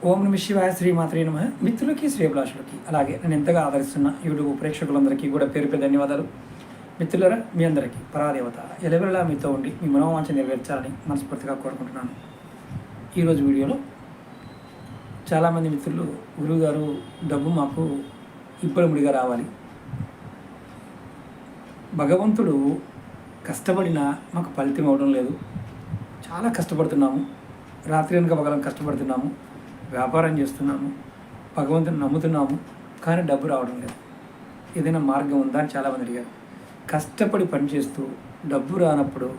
ఓం నమ శివాయ శ్రీమాత్రే నమః. మిత్రులకి శ్రేయభిలాషులకి అలాగే నేను ఎంతగా ఆదరిస్తున్న యూట్యూబ్ ప్రేక్షకులందరికీ కూడా పేరు పేరు ధన్యవాదాలు. మిత్రులరా, మీ అందరికీ పరాదేవత ఎలవెల్లా మీతో ఉండి మీ మనోవాంఛ నెరవేర్చాలని మనస్ఫూర్తిగా కోరుకుంటున్నాను. ఈరోజు వీడియోలో చాలామంది మిత్రులు, గురువుగారు డబ్బు మాకు ఇబ్బడిముడిగా రావాలి, భగవంతుడు కష్టపడినా మాకు ఫలితం ఇవ్వడం లేదు, చాలా కష్టపడుతున్నాము, రాత్రి వెనుక పగలం కష్టపడుతున్నాము, వ్యాపారం చేస్తున్నాము, భగవంతుని నమ్ముతున్నాము, కానీ డబ్బు రావడం లేదు, ఏదైనా మార్గం ఉందా అని చాలామంది అడిగారు. కష్టపడి పనిచేస్తూ డబ్బు రానప్పుడు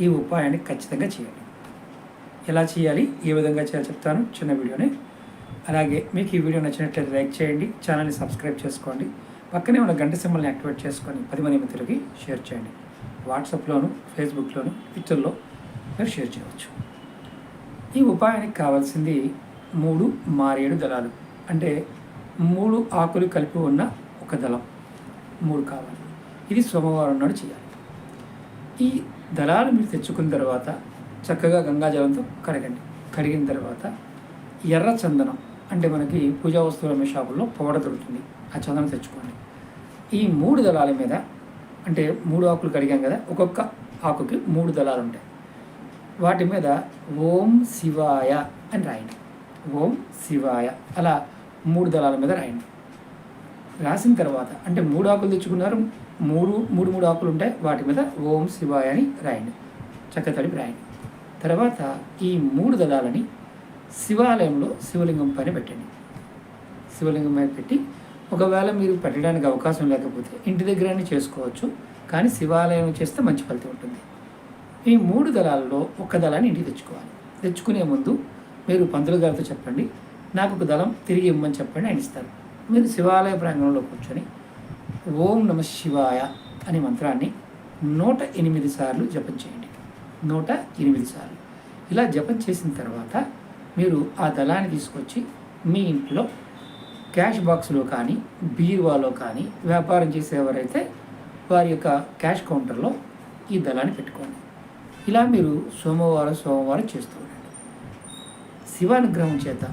ఈ ఉపాయాన్ని ఖచ్చితంగా చేయాలి. ఎలా చేయాలి, ఏ విధంగా చేయాలి చెప్తాను చిన్న వీడియోనే. అలాగే మీకు ఈ వీడియో నచ్చినట్లయితే లైక్ చేయండి, ఛానల్ని సబ్స్క్రైబ్ చేసుకోండి, పక్కనే ఉన్న గంట సింబల్ని యాక్టివేట్ చేసుకొని 10 మంది మిత్రులకి షేర్ చేయండి. వాట్సాప్లోను, ఫేస్బుక్లోను, ట్విట్టర్లో మీరు షేర్ చేయవచ్చు. ఈ ఉపాయానికి కావాల్సింది 3 మారేడు దళాలు, అంటే 3 ఆకులు కలిపి ఉన్న ఒక దళం 3 కావాలి. ఇది సోమవారం నాడు చేయాలి. ఈ దళాలు మీరు తెచ్చుకున్న తర్వాత చక్కగా గంగాజలంతో కడగండి. కడిగిన తర్వాత ఎర్ర చందనం, అంటే మనకి పూజా వస్తువుల మీ షాపుల్లో పౌడర్ దొరుకుతుంది, ఆ చందనం తెచ్చుకోండి. ఈ 3 దళాల మీద, అంటే 3 ఆకులు కడిగాం కదా, ఒక్కొక్క ఆకుకి 3 దళాలు ఉంటాయి. వాటి మీద ఓం శివాయ అని రాయండి. ఓం శివాయ అలా 3 దళాల మీద రాయండి. రాసిన తర్వాత, అంటే 3 ఆకులు తెచ్చుకున్నారు, 3 ఆకులు ఉంటాయి, వాటి మీద ఓం శివాయ అని రాయండి. చక్కతడిపి రాయండి. తర్వాత ఈ 3 దళాలని శివాలయంలో శివలింగం పైన పెట్టండి. శివలింగం పైన పెట్టి, ఒకవేళ మీరు పెట్టడానికి అవకాశం లేకపోతే ఇంటి దగ్గరనే చేసుకోవచ్చు, కానీ శివాలయం చేస్తే మంచి ఫలితం ఉంటుంది. ఈ 3 దళాలలో ఒక దళాన్ని ఇంటికి తెచ్చుకోవాలి. తెచ్చుకునే ముందు మీరు పంతులు గారితో చెప్పండి, నాకు ఒక దళం తిరిగి ఇవ్వమని చెప్పండి, ఆయన ఇస్తారు. మీరు శివాలయ ప్రాంగణంలో కూర్చొని ఓం నమ శివాయ అనే మంత్రాన్ని 108 సార్లు జపం చేయండి. 108 సార్లు ఇలా జపం చేసిన తర్వాత మీరు ఆ దళాన్ని తీసుకొచ్చి మీ ఇంట్లో క్యాష్ బాక్స్లో కానీ, బీరువాలో కానీ, వ్యాపారం చేసేవారైతే వారి యొక్క క్యాష్ కౌంటర్లో ఈ దళాన్ని పెట్టుకోండి. ఇలా మీరు సోమవారం చేస్తూ ఉండండి. శివానుగ్రహం చేత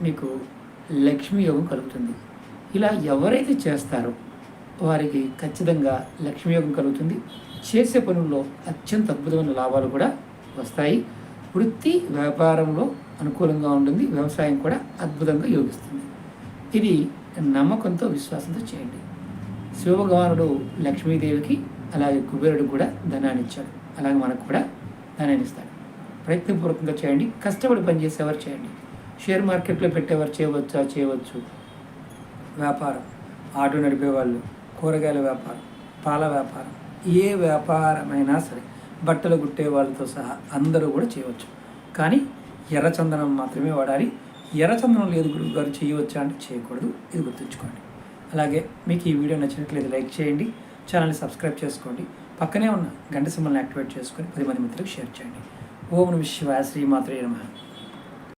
మీకు లక్ష్మీ యోగం కలుగుతుంది. ఇలా ఎవరైతే చేస్తారో వారికి ఖచ్చితంగా లక్ష్మీ యోగం కలుగుతుంది. చేసే పనుల్లో అత్యంత అద్భుతమైన లాభాలు కూడా వస్తాయి. వృత్తి వ్యాపారంలో అనుకూలంగా ఉంటుంది, వ్యవసాయం కూడా అద్భుతంగా యోగిస్తుంది. ఇది నమ్మకంతో, విశ్వాసంతో చేయండి. శివభగవానుడు లక్ష్మీదేవికి, అలాగే కుబేరుడు కూడా ధనాన్ని ఇచ్చాడు, అలాగే మనకు కూడా ధనాన్ని ఇస్తాడు. ప్రయత్నపూర్వకంగా చేయండి. కష్టపడి పనిచేసేవారు చేయండి. షేర్ మార్కెట్లో పెట్టేవారు చేయవచ్చు. వ్యాపారం, ఆటో నడిపేవాళ్ళు, కూరగాయల వ్యాపారం, పాల వ్యాపారం, ఏ వ్యాపారమైనా సరే, బట్టలు కుట్టే వాళ్ళతో సహా అందరూ కూడా చేయవచ్చు. కానీ ఎర్రచందనం మాత్రమే వాడాలి. ఎర్రచందనం లేదు గురువుగారు చేయవచ్చా అంటే చేయకూడదు, ఇది గుర్తుంచుకోండి. అలాగే మీకు ఈ వీడియో నచ్చినట్లయితే లైక్ చేయండి, ఛానల్ని సబ్స్క్రైబ్ చేసుకోండి, పక్కనే ఉన్న గంట సింబల్ని యాక్టివేట్ చేసుకొని 10 మంది మిత్రులకు షేర్ చేయండి. ఓం నమః శివాయ శ్రీమాత్రే నమః.